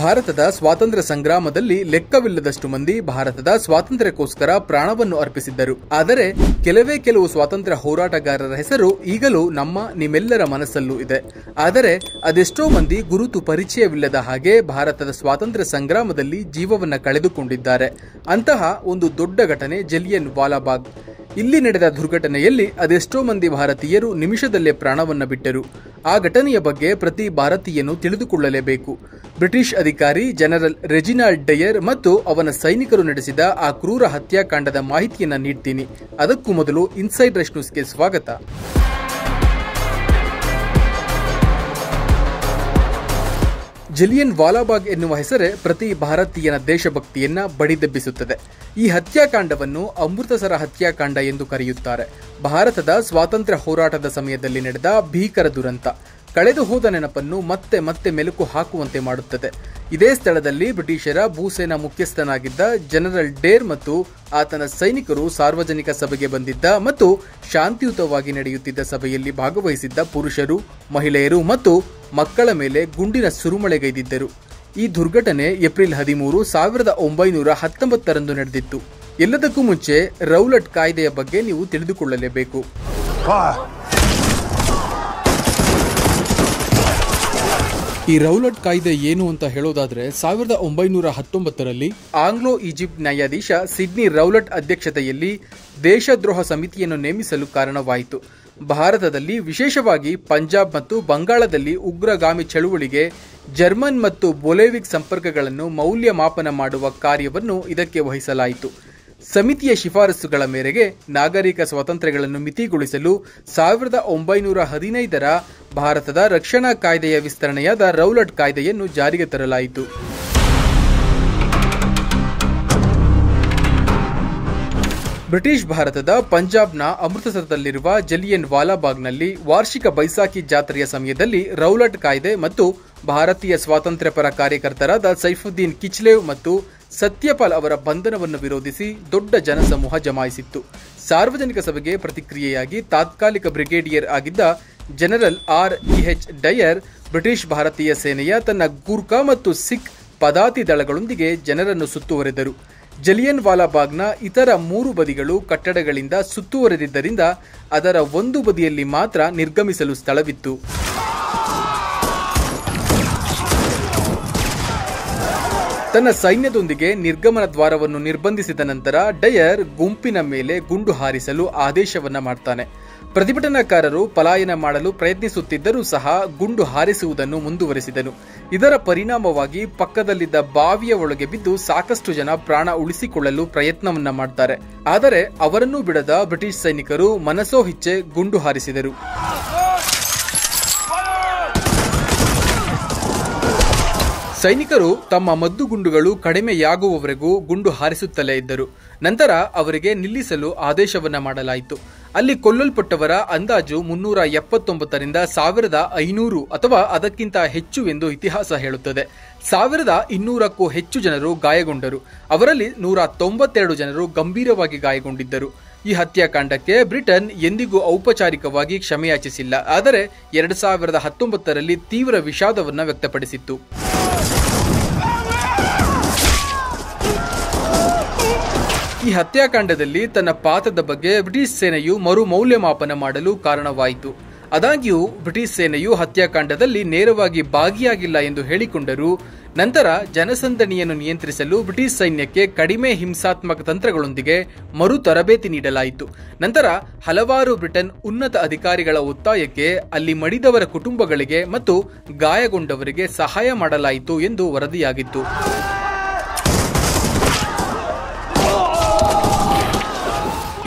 ಭಾರತದ ಸ್ವಾತಂತ್ರ್ಯ ಸಂಗ್ರಾಮದಲ್ಲಿ ಲೆಕ್ಕವಿಲ್ಲದಷ್ಟು ಮಂದಿ ಭಾರತದ ಸ್ವಾತಂತ್ರ್ಯಕ್ಕೋಸ್ಕರ ಪ್ರಾಣವನ್ನು ಅರ್ಪಿಸಿದ್ದರು. ಆದರೆ ಕೆಲವು ಸ್ವಾತಂತ್ರ್ಯ ಹೋರಾಟಗಾರರ ಹೆಸರು ಈಗಲೂ ನಿಮ್ಮೆಲ್ಲರ ಮನಸ್ಸಲ್ಲೂ ಇದೆ. ಆದರೆ ಅದೆಷ್ಟೋ ಮಂದಿ ಗುರುತು ಪರಿಚಯವಿಲ್ಲದ ಹಾಗೆ ಭಾರತದ ಸ್ವಾತಂತ್ರ್ಯ ಸಂಗ್ರಾಮದಲ್ಲಿ ಜೀವವನ್ನ ಕಳೆದುಕೊಂಡಿದ್ದಾರೆ. ಅಂತಹ ಒಂದು ದೊಡ್ಡ ಘಟನೆ ಜಲಿಯನ್ ವಾಲಾಬಾಗ್. ಇಲ್ಲಿ ನಡೆದ ದುರ್ಘಟನೆಯಲ್ಲಿ ಅದೆಷ್ಟೋ ಮಂದಿ ಭಾರತೀಯರು ನಿಮಿಷದಲ್ಲೇ ಪ್ರಾಣವನ್ನ ಬಿಟ್ಟರು. ಆ ಘಟನೆಯ ಬಗ್ಗೆ ಪ್ರತಿ ಭಾರತೀಯನು ತಿಳಿದುಕೊಳ್ಳಲೇಬೇಕು. ಬ್ರಿಟಿಷ್ ಅಧಿಕಾರಿ ಜನರಲ್ ರೆಜಿನಾಲ್ಡ್ ಡಯರ್ ಮತ್ತು ಅವನ ಸೈನಿಕರು ನಡೆಸಿದ ಆ ಕ್ರೂರ ಹತ್ಯಾಕಾಂಡದ ಮಾಹಿತಿಯನ್ನ ನೀಡ್ತೀನಿ. ಅದಕ್ಕೂ ಮೊದಲು ಇನ್ಸೈಡ್ ರಶ್ ನ್ಯೂಸ್ಗೆ ಸ್ವಾಗತ. ಜಲಿಯನ್ ವಾಲಾಬಾಗ್ ಎನ್ನುವ ಹೆಸರೇ ಪ್ರತಿ ಭಾರತೀಯನ ದೇಶಭಕ್ತಿಯನ್ನ ಬಡಿದೆಬ್ಬಿಸುತ್ತದೆ. ಈ ಹತ್ಯಾಕಾಂಡವನ್ನು ಅಮೃತಸರ ಹತ್ಯಾಕಾಂಡ ಎಂದು ಕರೆಯುತ್ತಾರೆ. ಭಾರತದ ಸ್ವಾತಂತ್ರ್ಯ ಹೋರಾಟದ ಸಮಯದಲ್ಲಿ ನಡೆದ ಭೀಕರ ದುರಂತ ಕಳೆದು ಹೋದ ನೆನಪನ್ನು ಮತ್ತೆ ಮತ್ತೆ ಮೆಲುಕು ಹಾಕುವಂತೆ ಮಾಡುತ್ತದೆ. ಇದೇ ಸ್ಥಳದಲ್ಲಿ ಬ್ರಿಟಿಷರ ಭೂಸೇನಾ ಮುಖ್ಯಸ್ಥನಾಗಿದ್ದ ಜನರಲ್ ಡೇರ್ ಮತ್ತು ಆತನ ಸೈನಿಕರು ಸಾರ್ವಜನಿಕ ಸಭೆಗೆ ಬಂದಿದ್ದ ಮತ್ತು ಶಾಂತಿಯುತವಾಗಿ ನಡೆಯುತ್ತಿದ್ದ ಸಭೆಯಲ್ಲಿ ಭಾಗವಹಿಸಿದ್ದ ಪುರುಷರು, ಮಹಿಳೆಯರು ಮತ್ತು ಮಕ್ಕಳ ಮೇಲೆ ಗುಂಡಿನ ಸುರುಮಳೆಗೈದಿದ್ದರು. ಈ ದುರ್ಘಟನೆ ಏಪ್ರಿಲ್ 13, 1919 ನಡೆದಿತ್ತು. ಎಲ್ಲದಕ್ಕೂ ಮುಂಚೆ ರೌಲಟ್ ಕಾಯ್ದೆಯ ಬಗ್ಗೆ ನೀವು ತಿಳಿದುಕೊಳ್ಳಲೇಬೇಕು. ಈ ರೌಲಟ್ ಕಾಯ್ದೆ ಏನು ಅಂತ ಹೇಳೋದಾದ್ರೆ 1919ರಲ್ಲಿ ಆಂಗ್ಲೋ ಈಜಿಪ್ಟ್ ನ್ಯಾಯಾಧೀಶ ಸಿಡ್ನಿ ರೌಲಟ್ ಅಧ್ಯಕ್ಷತೆಯಲ್ಲಿ ದೇಶದ್ರೋಹ ಸಮಿತಿಯನ್ನು ನೇಮಿಸಲು ಕಾರಣವಾಯಿತು. ಭಾರತದಲ್ಲಿ ವಿಶೇಷವಾಗಿ ಪಂಜಾಬ್ ಮತ್ತು ಬಂಗಾಳದಲ್ಲಿ ಉಗ್ರಗಾಮಿ ಚಳುವಳಿಗೆ ಜರ್ಮನ್ ಮತ್ತು ಬೊಲೆವಿಕ್ ಸಂಪರ್ಕಗಳನ್ನು ಮೌಲ್ಯಮಾಪನ ಮಾಡುವ ಕಾರ್ಯವನ್ನು ಇದಕ್ಕೆ ವಹಿಸಲಾಯಿತು. ಸಮಿತಿಯ ಶಿಫಾರಸುಗಳ ಮೇರೆಗೆ ನಾಗರಿಕ ಸ್ವಾತಂತ್ರ್ಯಗಳನ್ನು ಮಿತಿಗೊಳಿಸಲು 1915ರ ಭಾರತದ ರಕ್ಷಣಾ ಕಾಯ್ದೆಯ ವಿಸ್ತರಣೆಯಾದ ರೌಲಟ್ ಕಾಯ್ದೆಯನ್ನು ಜಾರಿಗೆ ತರಲಾಯಿತು. ಬ್ರಿಟಿಷ್ ಭಾರತದ ಪಂಜಾಬ್ನ ಅಮೃತಸರದಲ್ಲಿರುವ ಜಲಿಯನ್ ವಾಲಾಬಾಗ್ನಲ್ಲಿ ವಾರ್ಷಿಕ ಬೈಸಾಖಿ ಜಾತ್ರೆಯ ಸಮಯದಲ್ಲಿ ರೌಲಟ್ ಕಾಯ್ದೆ ಮತ್ತು ಭಾರತೀಯ ಸ್ವಾತಂತ್ರ್ಯ ಪರ ಕಾರ್ಯಕರ್ತರಾದ ಸೈಫುದ್ದೀನ್ ಕಿಚ್ಲೇವ್ ಮತ್ತು ಸತ್ಯಪಾಲ್ ಅವರ ಬಂಧನವನ್ನು ವಿರೋಧಿಸಿ ದೊಡ್ಡ ಜನಸಮೂಹ ಜಮಾಯಿಸಿತ್ತು. ಸಾರ್ವಜನಿಕ ಸಭೆಗೆ ಪ್ರತಿಕ್ರಿಯೆಯಾಗಿ ತಾತ್ಕಾಲಿಕ ಬ್ರಿಗೇಡಿಯರ್ ಆಗಿದ್ದ ಜನರಲ್ REH ಡಯರ್ ಬ್ರಿಟಿಷ್ ಭಾರತೀಯ ಸೇನೆಯ ತನ್ನ ಗೂರ್ಖಾ ಮತ್ತು ಸಿಖ್ ಪದಾತಿ ದಳಗಳೊಂದಿಗೆ ಜನರನ್ನು ಸುತ್ತುವರೆದರು. ಜಲಿಯನ್ ವಾಲಾಬಾಗ್ನ ಇತರ 3 ಬದಿಗಳು ಕಟ್ಟಡಗಳಿಂದ ಸುತ್ತುವರೆದಿದ್ದರಿಂದ ಅದರ ಒಂದು ಬದಿಯಲ್ಲಿ ಮಾತ್ರ ನಿರ್ಗಮಿಸಲು ಸ್ಥಳವಿತ್ತು. ತನ್ನ ಸೈನ್ಯದೊಂದಿಗೆ ನಿರ್ಗಮನ ದ್ವಾರವನ್ನು ನಿರ್ಬಂಧಿಸಿದ ನಂತರ ಡಯರ್ ಗುಂಪಿನ ಮೇಲೆ ಗುಂಡು ಹಾರಿಸಲು ಆದೇಶವನ್ನ ಮಾಡ್ತಾನೆ. ಪ್ರತಿಭಟನಾಕಾರರು ಪಲಾಯನ ಮಾಡಲು ಪ್ರಯತ್ನಿಸುತ್ತಿದ್ದರೂ ಸಹ ಗುಂಡು ಹಾರಿಸುವುದನ್ನು ಮುಂದುವರೆಸಿದನು. ಇದರ ಪರಿಣಾಮವಾಗಿ ಪಕ್ಕದಲ್ಲಿದ್ದ ಬಾವಿಯ ಒಳಗೆ ಬಿದ್ದು ಸಾಕಷ್ಟು ಜನ ಪ್ರಾಣ ಉಳಿಸಿಕೊಳ್ಳಲು ಪ್ರಯತ್ನವನ್ನ ಮಾಡ್ತಾರೆ. ಆದರೆ ಅವರನ್ನೂ ಬಿಡದ ಬ್ರಿಟಿಷ್ ಸೈನಿಕರು ಮನಸೋಹಿಚ್ಚೆ ಗುಂಡು ಹಾರಿಸಿದರು. ಸೈನಿಕರು ತಮ್ಮ ಮದ್ದುಗುಂಡುಗಳು ಕಡಿಮೆಯಾಗುವವರೆಗೂ ಗುಂಡು ಹಾರಿಸುತ್ತಲೇ ಇದ್ದರು. ನಂತರ ಅವರಿಗೆ ನಿಲ್ಲಿಸಲು ಆದೇಶವನ್ನ ಮಾಡಲಾಯಿತು. ಅಲ್ಲಿ ಕೊಲ್ಲಲ್ಪಟ್ಟವರ ಅಂದಾಜು 379ರಿಂದ 1500 ಅಥವಾ ಅದಕ್ಕಿಂತ ಹೆಚ್ಚು ಎಂದು ಇತಿಹಾಸ ಹೇಳುತ್ತದೆ. 1200ಕ್ಕೂ ಹೆಚ್ಚು ಜನರು ಗಾಯಗೊಂಡರು. ಅವರಲ್ಲಿ 192 ಜನರು ಗಂಭೀರವಾಗಿ ಗಾಯಗೊಂಡಿದ್ದರು. ಈ ಹತ್ಯಾಕಾಂಡಕ್ಕೆ ಬ್ರಿಟನ್ ಎಂದಿಗೂ ಔಪಚಾರಿಕವಾಗಿ ಕ್ಷಮೆಯಾಚಿಸಿಲ್ಲ. ಆದರೆ 2019ರಲ್ಲಿ ತೀವ್ರ ವಿಷಾದವನ್ನ ವ್ಯಕ್ತಪಡಿಸಿತ್ತು. ಈ ಹತ್ಯಾಕಾಂಡದಲ್ಲಿ ತನ್ನ ಪಾತ್ರದ ಬಗ್ಗೆ ಬ್ರಿಟಿಷ್ ಸೇನೆಯು ಮರು ಮೌಲ್ಯಮಾಪನ ಮಾಡಲು ಕಾರಣವಾಯಿತು. ಆದಾಗ್ಯೂ ಬ್ರಿಟಿಷ್ ಸೇನೆಯು ಹತ್ಯಾಕಾಂಡದಲ್ಲಿ ನೇರವಾಗಿ ಭಾಗಿಯಾಗಿಲ್ಲ ಎಂದು ಹೇಳಿಕೊಂಡರು. ನಂತರ ಜನಸಂದಣಿಯನ್ನು ನಿಯಂತ್ರಿಸಲು ಬ್ರಿಟಿಷ್ ಸೈನ್ಯಕ್ಕೆ ಕಡಿಮೆ ಹಿಂಸಾತ್ಮಕ ತಂತ್ರಗಳೊಂದಿಗೆ ಮರು ತರಬೇತಿ ನೀಡಲಾಯಿತು. ನಂತರ ಹಲವಾರು ಬ್ರಿಟನ್ ಉನ್ನತ ಅಧಿಕಾರಿಗಳ ಒತ್ತಾಯಕ್ಕೆ ಅಲ್ಲಿ ಮಡಿದವರ ಕುಟುಂಬಗಳಿಗೆ ಮತ್ತು ಗಾಯಗೊಂಡವರಿಗೆ ಸಹಾಯ ಮಾಡಲಾಯಿತು ಎಂದು ವರದಿಯಾಗಿತ್ತು.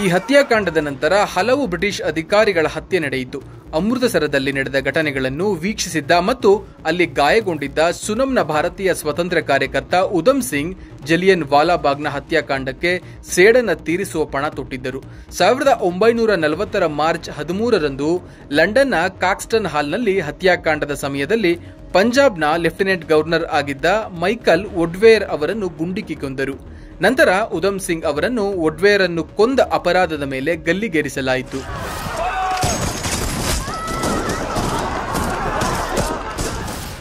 ಈ ಹತ್ಯಾಕಾಂಡದ ನಂತರ ಹಲವು ಬ್ರಿಟಿಷ್ ಅಧಿಕಾರಿಗಳ ಹತ್ಯೆ ನಡೆಯಿತು. ಅಮೃತಸರದಲ್ಲಿ ನಡೆದ ಘಟನೆಗಳನ್ನು ವೀಕ್ಷಿಸಿದ್ದ ಮತ್ತು ಅಲ್ಲಿ ಗಾಯಗೊಂಡಿದ್ದ ಸುನಮ್ನ ಭಾರತೀಯ ಸ್ವಾತಂತ್ರ್ಯ ಕಾರ್ಯಕರ್ತ ಉಧಮ್ ಸಿಂಗ್ ಜಲಿಯನ್ ವಾಲಾಬಾಗ್ನ ಹತ್ಯಾಕಾಂಡಕ್ಕೆ ಸೇಡನ್ನು ತೀರಿಸುವ ಪಣ ತೊಟ್ಟಿದ್ದರು. 1940ರ ಮಾರ್ಚ್ 13ರಂದು ಲಂಡನ್ನ ಕಾಕ್ಸ್ಟನ್ ಹಾಲ್ನಲ್ಲಿ ಹತ್ಯಾಕಾಂಡದ ಸಮಯದಲ್ಲಿ ಪಂಜಾಬ್ನ ಲೆಫ್ಟಿನೆಂಟ್ ಗವರ್ನರ್ ಆಗಿದ್ದ ಮೈಕಲ್ ವೊಡ್ವೇರ್ ಅವರನ್ನು ಗುಂಡಿಕ್ಕಿ ಕೊಂದರು. ನಂತರ ಉಧಮ್ ಸಿಂಗ್ ಅವರನ್ನು ವೊಡ್ವೇರ್ ಅನ್ನು ಕೊಂದ ಅಪರಾಧದ ಮೇಲೆ ಗಲ್ಲಿಗೇರಿಸಲಾಯಿತು.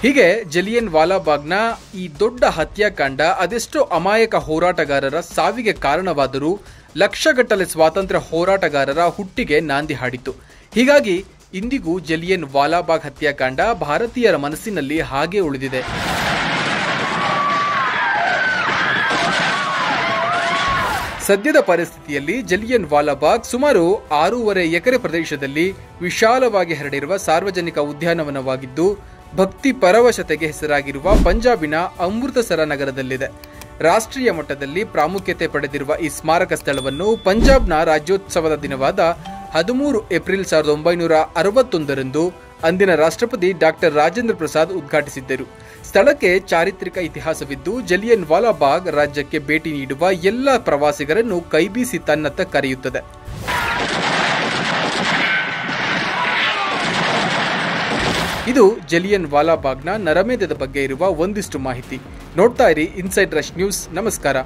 ಹೀಗೆ ಜಲಿಯನ್ ವಾಲಾಬಾಗ್ನ ಈ ದೊಡ್ಡ ಹತ್ಯಾಕಾಂಡ ಅದೆಷ್ಟೋ ಅಮಾಯಕ ಹೋರಾಟಗಾರರ ಸಾವಿಗೆ ಕಾರಣವಾದರೂ ಲಕ್ಷಗಟ್ಟಲೆ ಸ್ವಾತಂತ್ರ್ಯ ಹೋರಾಟಗಾರರ ಹುಟ್ಟಿಗೆ ನಾಂದಿ ಹಾಡಿತು. ಹೀಗಾಗಿ ಇಂದಿಗೂ ಜಲಿಯನ್ ವಾಲಾಬಾಗ್ ಹತ್ಯಾಕಾಂಡ ಭಾರತೀಯರ ಮನಸ್ಸಿನಲ್ಲಿ ಹಾಗೆ ಉಳಿದಿದೆ. ಸದ್ಯದ ಪರಿಸ್ಥಿತಿಯಲ್ಲಿ ಜಲಿಯನ್ ವಾಲಾಬಾಗ್ ಸುಮಾರು 6.5 ಎಕರೆ ಪ್ರದೇಶದಲ್ಲಿ ವಿಶಾಲವಾಗಿ ಹರಡಿರುವ ಸಾರ್ವಜನಿಕ ಉದ್ಯಾನವನವಾಗಿದ್ದು ಭಕ್ತಿ ಪರವಶತೆಗೆ ಹೆಸರಾಗಿರುವ ಪಂಜಾಬಿನ ಅಮೃತಸರ ನಗರದಲ್ಲಿದೆ. ರಾಷ್ಟ್ರೀಯ ಮಟ್ಟದಲ್ಲಿ ಪ್ರಾಮುಖ್ಯತೆ ಪಡೆದಿರುವ ಈ ಸ್ಮಾರಕ ಸ್ಥಳವನ್ನು ಪಂಜಾಬ್ನ ರಾಜ್ಯೋತ್ಸವದ ದಿನವಾದ 13 ಏಪ್ರಿಲ್ 1961ರಂದು ಅಂದಿನ ರಾಷ್ಟ್ರಪತಿ ಡಾಕ್ಟರ್ ರಾಜೇಂದ್ರ ಪ್ರಸಾದ್ ಉದ್ಘಾಟಿಸಿದ್ದರು. ಸ್ಥಳಕ್ಕೆ ಚಾರಿತ್ರಿಕ ಇತಿಹಾಸವಿದ್ದು ಜಲಿಯನ್ ವಾಲಾಬಾಗ್ ರಾಜ್ಯಕ್ಕೆ ಭೇಟಿ ನೀಡುವ ಎಲ್ಲ ಪ್ರವಾಸಿಗರನ್ನು ಕೈಬೀಸಿ ತನ್ನತ್ತ ಕರೆಯುತ್ತದೆ. ಇದು ಜಲಿಯನ್ ವಾಲಾಬಾಗ್ನ ನರಮೇಧದ ಬಗ್ಗೆ ಇರುವ ಒಂದಿಷ್ಟು ಮಾಹಿತಿ. ನೋಡ್ತಾ ಇರಿ ಇನ್ಸೈಡ್ ರಶ್ ನ್ಯೂಸ್. ನಮಸ್ಕಾರ.